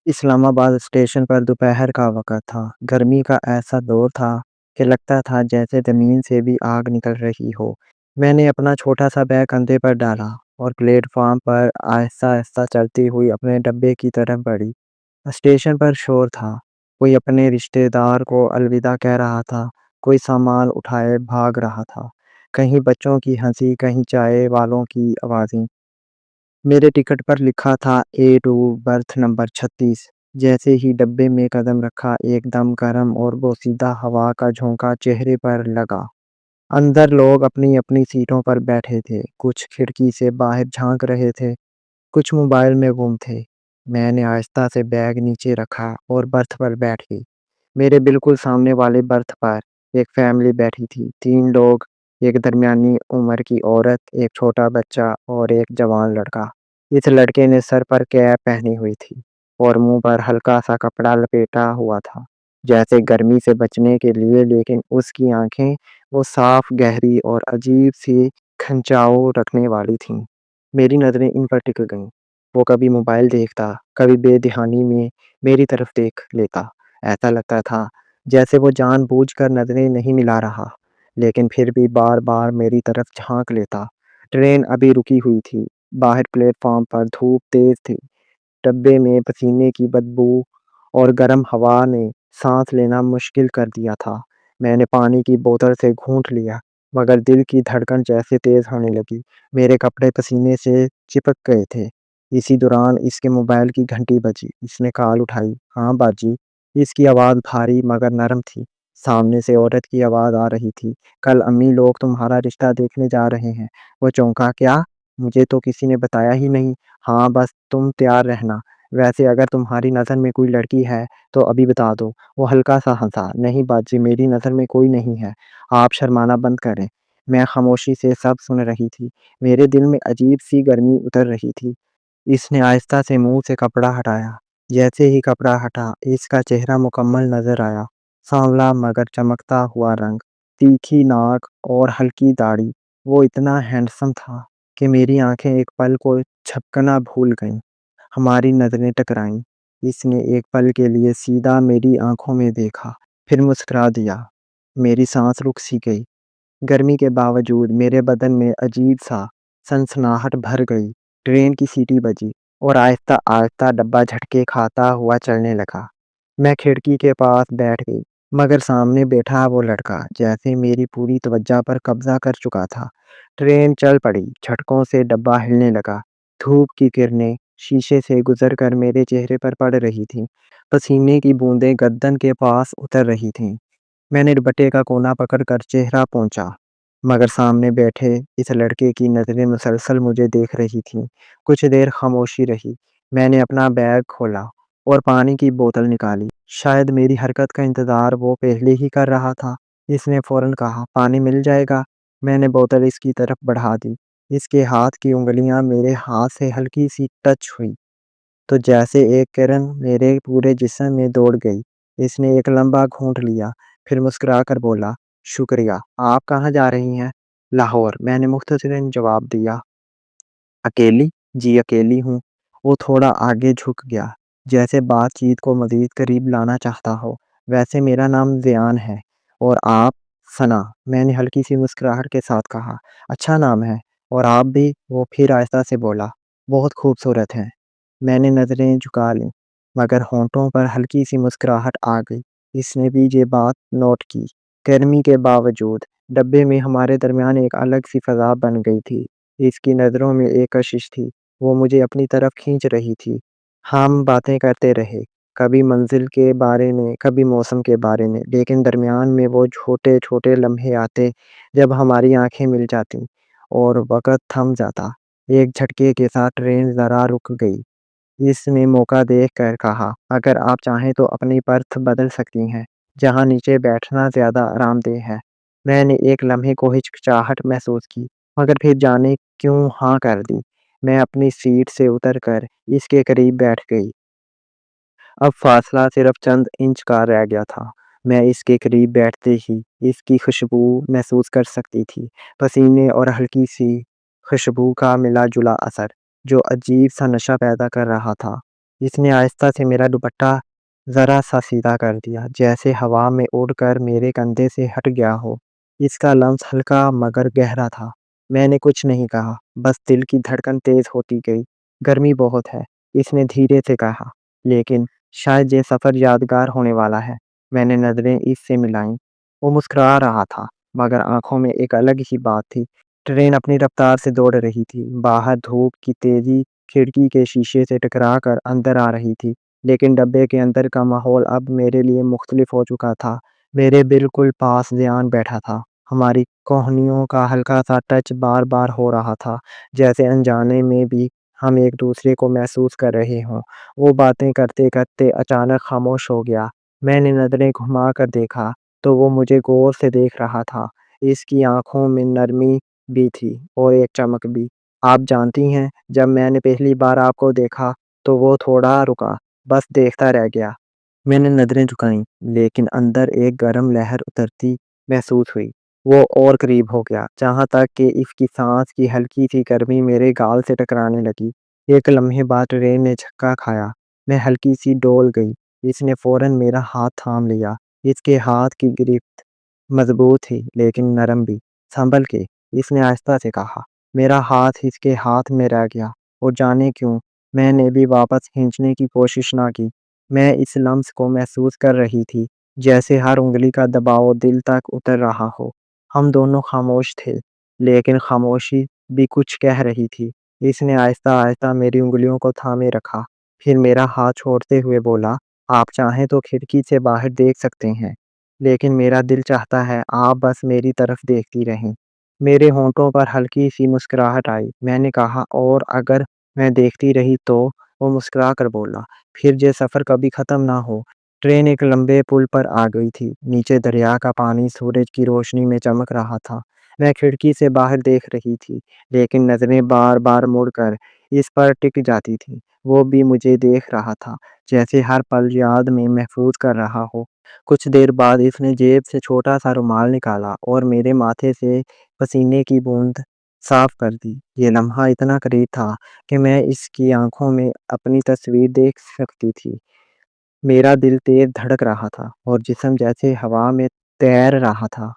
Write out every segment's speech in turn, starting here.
اسلام آباد اسٹیشن پر دوپہر کا وقت تھا۔ گرمی کا ایسا دور تھا کہ لگتا تھا جیسے زمین سے بھی آگ نکل رہی ہو۔ میں نے اپنا چھوٹا سا بیگ کندھے پر ڈالا اور پلیٹ فارم پر آہستہ آہستہ چلتی ہوئی اپنے ڈبے کی طرف بڑھی۔ اسٹیشن پر شور تھا، کوئی اپنے رشتہ دار کو الوداع کہہ رہا تھا، کوئی سامان اٹھائے بھاگ رہا تھا، کہیں بچوں کی ہنسی، کہیں چائے والوں کی آوازیں۔ میرے ٹکٹ پر لکھا تھا A2 برتھ نمبر 36۔ جیسے ہی ڈبے میں قدم رکھا، ایک دم گرم اور بوسیدہ ہوا کا جھونکا چہرے پر لگا۔ اندر لوگ اپنی اپنی سیٹوں پر بیٹھے تھے، کچھ کھڑکی سے باہر جھانک رہے تھے، کچھ موبائل میں گم تھے۔ میں نے آہستہ سے بیگ نیچے رکھا اور برتھ پر بیٹھ گئی۔ میرے بالکل سامنے والے برتھ پر ایک فیملی بیٹھی تھی، 3 لوگ، ایک درمیانی عمر کی عورت، ایک چھوٹا بچہ اور ایک جوان لڑکا۔ اس لڑکے نے سر پر کیپ پہنی ہوئی تھی اور منہ پر ہلکا سا کپڑا لپیٹا ہوا تھا، جیسے گرمی سے بچنے کے لیے، لیکن اس کی آنکھیں وہ صاف، گہری اور عجیب سی کھنچاؤ رکھنے والی تھیں۔ میری نظریں ان پر ٹک گئیں۔ وہ کبھی موبائل دیکھتا، کبھی بے دھیانی میں میری طرف دیکھ لیتا۔ ایسا لگتا تھا جیسے وہ جان بوجھ کر نظریں نہیں ملا رہا، لیکن پھر بھی بار بار میری طرف جھانک لیتا۔ ٹرین ابھی رکی ہوئی تھی۔ باہر پلیٹ فارم پر دھوپ تیز تھی، ڈبے میں پسینے کی بدبو اور گرم ہوا نے سانس لینا مشکل کر دیا تھا۔ میں نے پانی کی بوتل سے گھونٹ لیا، مگر دل کی دھڑکن جیسے تیز ہونے لگی۔ میرے کپڑے پسینے سے چپک گئے تھے۔ اسی دوران اس کے موبائل کی گھنٹی بجی۔ اس نے کال اٹھائی۔ ہاں باجی۔ اس کی آواز بھاری مگر نرم تھی۔ سامنے سے عورت کی آواز آ رہی تھی۔ کل امی لوگ تمہارا رشتہ دیکھنے جا رہے ہیں۔ وہ چونکا۔ کیا؟ مجھے تو کسی نے بتایا ہی نہیں۔ ہاں بس تم تیار رہنا۔ ویسے اگر تمہاری نظر میں کوئی لڑکی ہے تو ابھی بتا دو۔ وہ ہلکا سا ہنسا۔ نہیں باجی، میری نظر میں کوئی نہیں ہے، آپ شرمانا بند کریں۔ میں خاموشی سے سب سن رہی تھی۔ میرے دل میں عجیب سی گرمی اتر رہی تھی۔ اس نے آہستہ سے منہ سے کپڑا ہٹایا۔ جیسے ہی کپڑا ہٹا، اس کا چہرہ مکمل نظر آیا۔ سانولا مگر چمکتا ہوا رنگ، تیکھی ناک اور ہلکی داڑھی۔ وہ اتنا ہینڈسم تھا کہ میری آنکھیں ایک پل کو جھپکنا بھول گئیں۔ ہماری نظریں ٹکرائیں۔ اس نے ایک پل کے لیے سیدھا میری آنکھوں میں دیکھا، پھر مسکرا دیا۔ میری سانس رک سی گئی۔ گرمی کے باوجود میرے بدن میں عجیب سا سنسناہٹ بھر گئی۔ ٹرین کی سیٹی بجی اور آہستہ آہستہ ڈبہ جھٹکے کھاتا ہوا چلنے لگا۔ میں کھڑکی کے پاس بیٹھ گئی، مگر سامنے بیٹھا وہ لڑکا جیسے میری پوری توجہ پر قبضہ کر چکا تھا۔ ٹرین چل پڑی، جھٹکوں سے ڈبہ ہلنے لگا۔ دھوپ کی کرنیں شیشے سے گزر کر میرے چہرے پر پڑ رہی تھیں، پسینے کی بوندیں گردن کے پاس اتر رہی تھیں۔ میں نے دوپٹے کا کونا پکڑ کر چہرہ پونچھا، مگر سامنے بیٹھے اس لڑکے کی نظریں مسلسل مجھے دیکھ رہی تھیں۔ کچھ دیر خاموشی رہی۔ میں نے اپنا بیگ کھولا اور پانی کی بوتل نکالی۔ شاید میری حرکت کا انتظار وہ پہلے ہی کر رہا تھا۔ اس نے فوراً کہا، پانی مل جائے گا؟ میں نے بوتل اس کی طرف بڑھا دی۔ اس کے ہاتھ کی انگلیاں میرے ہاتھ سے ہلکی سی ٹچ ہوئی تو جیسے ایک کرن میرے پورے جسم میں دوڑ گئی۔ اس نے ایک لمبا گھونٹ لیا، پھر مسکرا کر بولا، شکریہ۔ آپ کہاں جا رہی ہیں؟ لاہور، میں نے مختصراً جواب دیا۔ اکیلی؟ جی اکیلی ہوں۔ وہ تھوڑا آگے جھک گیا، جیسے بات چیت کو مزید قریب لانا چاہتا ہو۔ ویسے میرا نام زیان ہے، اور آپ؟ ثنا، میں نے ہلکی سی مسکراہٹ کے ساتھ کہا۔ اچھا نام ہے، اور آپ بھی؟ وہ پھر آہستہ سے بولا، بہت خوبصورت ہیں۔ میں نے نظریں جھکا لیں، مگر ہونٹوں پر ہلکی سی مسکراہٹ آ گئی۔ اس نے بھی یہ بات نوٹ کی۔ گرمی کے باوجود ڈبے میں ہمارے درمیان ایک الگ سی فضا بن گئی تھی۔ اس کی نظروں میں ایک کشش تھی، وہ مجھے اپنی طرف کھینچ رہی تھی۔ ہم باتیں کرتے رہے، کبھی منزل کے بارے میں، کبھی موسم کے بارے میں، لیکن درمیان میں وہ چھوٹے چھوٹے لمحے آتے جب ہماری آنکھیں مل جاتی اور وقت تھم جاتا۔ ایک جھٹکے کے ساتھ ٹرین ذرا رک گئی۔ اس نے موقع دیکھ کر کہا، اگر آپ چاہیں تو اپنی برتھ بدل سکتی ہیں، جہاں نیچے بیٹھنا زیادہ آرام دہ ہے۔ میں نے ایک لمحے کو ہچکچاہٹ محسوس کی، مگر پھر جانے کیوں ہاں کر دی۔ میں اپنی سیٹ سے اتر کر اس کے قریب بیٹھ گئی۔ اب فاصلہ صرف چند انچ کا رہ گیا تھا۔ میں اس کے قریب بیٹھتے ہی اس کی خوشبو محسوس کر سکتی تھی، پسینے اور ہلکی سی خوشبو کا ملا جلا اثر جو عجیب سا نشہ پیدا کر رہا تھا۔ اس نے آہستہ سے میرا دوپٹہ ذرا سا سیدھا کر دیا، جیسے ہوا میں اڑ کر میرے کندھے سے ہٹ گیا ہو۔ اس کا لمس ہلکا مگر گہرا تھا۔ میں نے کچھ نہیں کہا، بس دل کی دھڑکن تیز ہوتی گئی۔ گرمی بہت ہے، اس نے دھیرے سے کہا، لیکن شاید یہ سفر یادگار ہونے والا ہے۔ میں نے نظریں اس سے ملائیں۔ وہ مسکرا رہا تھا، مگر آنکھوں میں ایک الگ ہی بات تھی۔ ٹرین اپنی رفتار سے دوڑ رہی تھی۔ باہر دھوپ کی تیزی کھڑکی کے شیشے سے ٹکرا کر اندر آ رہی تھی، لیکن ڈبے کے اندر کا ماحول اب میرے لیے مختلف ہو چکا تھا۔ میرے بالکل پاس زیان بیٹھا تھا۔ ہماری کوہنیوں کا ہلکا سا ٹچ بار بار ہو رہا تھا، جیسے انجانے میں بھی ہم ایک دوسرے کو محسوس کر رہے ہوں۔ وہ باتیں کرتے کرتے اچانک خاموش ہو گیا۔ میں نے نظریں گھما کر دیکھا تو وہ مجھے غور سے دیکھ رہا تھا۔ اس کی آنکھوں میں نرمی بھی تھی اور ایک چمک بھی۔ آپ جانتی ہیں، جب میں نے پہلی بار آپ کو دیکھا تو وہ تھوڑا رکا، بس دیکھتا رہ گیا۔ میں نے نظریں جھکائیں، لیکن اندر ایک گرم لہر اترتی محسوس ہوئی۔ وہ اور قریب ہو گیا، جہاں تک کہ اس کی سانس کی ہلکی سی گرمی میرے گال سے ٹکرانے لگی۔ ایک لمحے بعد ٹرین نے جھٹکا کھایا۔ میں ہلکی سی ڈول گئی۔ اس نے فوراً میرا ہاتھ تھام لیا۔ اس کے ہاتھ کی گرفت مضبوط تھی، لیکن نرم بھی۔ سنبھل کے، اس نے آہستہ سے کہا۔ میرا ہاتھ اس کے ہاتھ میں رہ گیا، اور جانے کیوں میں نے بھی واپس کھینچنے کی کوشش نہ کی۔ میں اس لمس کو محسوس کر رہی تھی، جیسے ہر انگلی کا دباؤ دل تک اتر رہا ہو۔ ہم دونوں خاموش تھے، لیکن خاموشی بھی کچھ کہہ رہی تھی۔ اس نے آہستہ آہستہ میری انگلیوں کو تھامے رکھا، پھر میرا ہاتھ چھوڑتے ہوئے بولا، آپ چاہیں تو کھڑکی سے باہر دیکھ سکتے ہیں، لیکن میرا دل چاہتا ہے آپ بس میری طرف دیکھتی رہیں۔ میرے ہونٹوں پر ہلکی سی مسکراہٹ آئی۔ میں نے کہا، اور اگر میں دیکھتی رہی تو؟ وہ مسکرا کر بولا، پھر یہ سفر کبھی ختم نہ ہو۔ ٹرین ایک لمبے پل پر آ گئی تھی۔ نیچے دریا کا پانی سورج کی روشنی میں چمک رہا تھا۔ میں کھڑکی سے باہر دیکھ رہی تھی، لیکن نظریں بار بار مڑ کر اس پر ٹک جاتی تھی۔ وہ بھی مجھے دیکھ رہا تھا، جیسے ہر پل یاد میں محفوظ کر رہا ہو۔ کچھ دیر بعد اس نے جیب سے چھوٹا سا رومال نکالا اور میرے ماتھے سے پسینے کی بوند صاف کر دی۔ یہ لمحہ اتنا قریب تھا کہ میں اس کی آنکھوں میں اپنی تصویر دیکھ سکتی تھی۔ میرا دل تیز دھڑک رہا تھا اور جسم جیسے ہوا میں تیر رہا تھا۔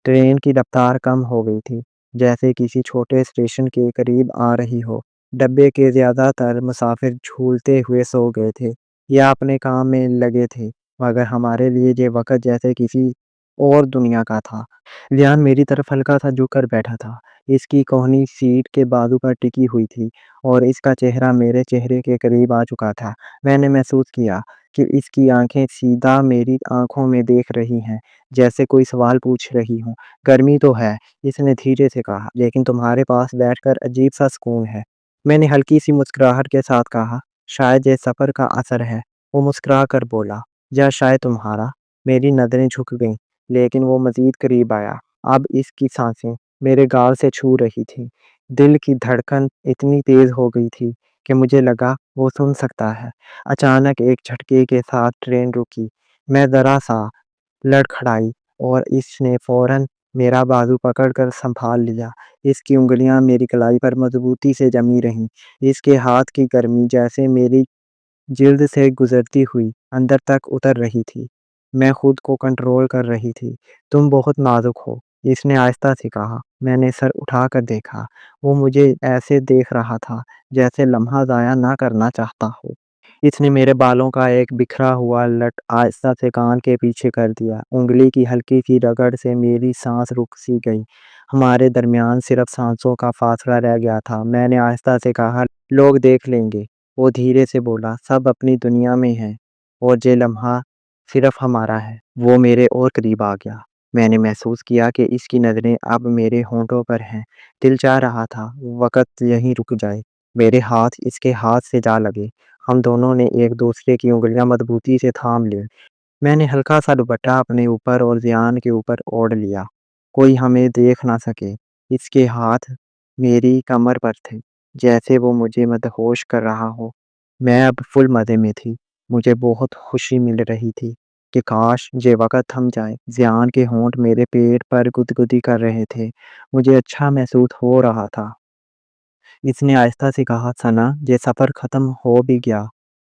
ٹرین کی رفتار کم ہو گئی تھی، جیسے کسی چھوٹے اسٹیشن کے قریب آ رہی ہو۔ ڈبے کے زیادہ تر مسافر جھولتے ہوئے سو گئے تھے یا اپنے کام میں لگے تھے، مگر ہمارے لیے یہ وقت جیسے کسی اور دنیا کا تھا۔ ریان میری طرف ہلکا سا جھک کر بیٹھا تھا۔ اس کی کوہنی سیٹ کے بازو پر ٹکی ہوئی تھی اور اس کا چہرہ میرے چہرے کے قریب آ چکا تھا۔ میں نے محسوس کیا کہ اس کی آنکھیں سیدھا میری آنکھوں میں دیکھ رہی ہیں، جیسے کوئی سوال پوچھ رہی ہوں۔ گرمی تو ہے، اس نے دھیرے سے کہا، لیکن تمہارے پاس بیٹھ کر عجیب سا سکون ہے۔ میں نے ہلکی سی مسکراہٹ کے ساتھ کہا، شاید یہ سفر کا اثر ہے۔ وہ مسکرا کر بولا، یا شاید تمہارا۔ میری نظریں جھک گئیں، لیکن وہ مزید قریب آیا۔ اب اس کی سانسیں میرے گال سے چھو رہی تھی۔ دل کی دھڑکن اتنی تیز ہو گئی تھی کہ مجھے لگا وہ سن سکتا ہے۔ اچانک ایک جھٹکے کے ساتھ ٹرین رکی۔ میں ذرا سا لڑکھڑائی اور اس نے فوراً میرا بازو پکڑ کر سنبھال لیا۔ اس کی انگلیاں میری کلائی پر مضبوطی سے جمی رہیں۔ اس کے ہاتھ کی گرمی جیسے میری جلد سے گزرتی ہوئی اندر تک اتر رہی تھی۔ میں خود کو کنٹرول کر رہی تھی۔ تم بہت نازک ہو، اس نے آہستہ سے کہا۔ میں نے سر اٹھا کر دیکھا۔ وہ مجھے ایسے دیکھ رہا تھا جیسے لمحہ ضائع نہ کرنا چاہتا ہو۔ اس نے میرے بالوں کا ایک بکھرا ہوا لٹ آہستہ سے کان کے پیچھے کر دیا۔ انگلی کی ہلکی سی رگڑ سے میری سانس رک سی گئی۔ ہمارے درمیان صرف سانسوں کا فاصلہ رہ گیا تھا۔ میں نے آہستہ سے کہا، لوگ دیکھ لیں گے۔ وہ دھیرے سے بولا، سب اپنی دنیا میں ہیں اور یہ لمحہ صرف ہمارا ہے۔ وہ میرے اور قریب آ گیا۔ میں نے محسوس کیا کہ اس کی نظریں اب میرے ہونٹوں پر ہیں۔ دل چاہ رہا تھا وقت یہیں رک جائے، میرے ہاتھ اس کے ہاتھ سے جا لگے۔ ہم دونوں نے ایک دوسرے کی انگلیاں مضبوطی سے تھام لی۔ میں نے ہلکا سا دوپٹہ اپنے اوپر اور ریان کے اوپر اوڑھ لیا، کوئی ہمیں دیکھ نہ سکے۔ اس کے ہاتھ میری کمر پر تھے، جیسے وہ مجھے مدہوش کر رہا ہو۔ میں اب فل مزے میں تھی۔ مجھے بہت خوشی مل رہی تھی کہ کاش یہ وقت تھم جائے۔ ریان کے ہونٹ میرے پیٹ پر گدگدی کر رہے تھے۔ مجھے اچھا محسوس ہو رہا تھا۔ اس نے آہستہ سے کہا، ثنا، یہ سفر ختم ہو بھی گیا